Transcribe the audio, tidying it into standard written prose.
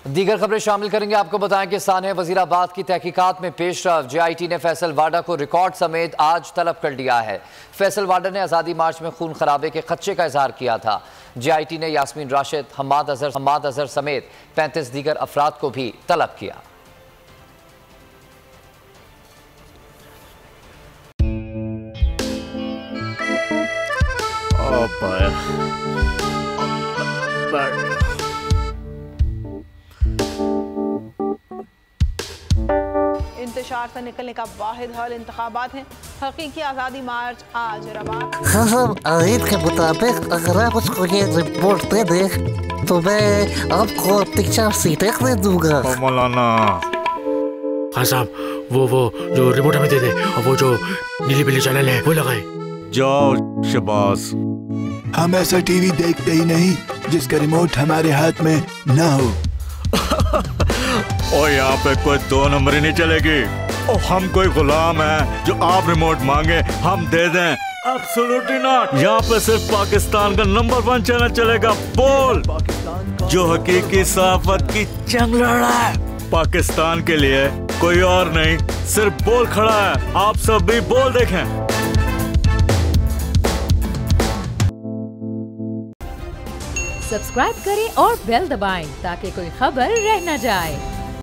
दीगर खबरें शामिल करेंगे। आपको बताएं कि सानह वजीराबाद की तहकीकात में पेशरफ। JIT ने फैसल वाडा को रिकॉर्ड समेत आज तलब कर लिया है। फैसल वाडा ने आज़ादी मार्च में खून खराबे के खदशे का इजहार किया था। JIT ने यास्मीन राशिद, हम्माद अजहर समेत 35 दीगर अफराद को भी तलब किया। इंतशार से निकलने का वाहिद हल इंतखाबात हैं। हकीकी आज़ादी मार्च आज रवा। आयत के मुताबिक अगर आप उसको ये रिपोर्ट दे दे तो मैं आपको अपनी 4 सीटें दे दूंगा। मौलाना हाँ साहब, वो जो रिमोट हमें दे दे और वो जो नीली पीली चैनल है वो लगाए। जाओ शबाज। हम ऐसा टीवी देखते ही नहीं जिसका रिमोट हमारे हाथ में ना हो। और यहाँ पे कोई 2 नंबरी नहीं चलेगी। और हम कोई गुलाम है जो आप रिमोट मांगे हम दे दें? Absolutely not. यहाँ पे सिर्फ पाकिस्तान का नंबर 1 चैनल चलेगा, बोल, जो हकीकी सहाफत की जंग लड़ रहा है। पाकिस्तान के लिए कोई और नहीं, सिर्फ बोल खड़ा है। आप सब भी बोल देखें। सब्सक्राइब करें और बेल दबाएं ताकि कोई खबर रह न जाए।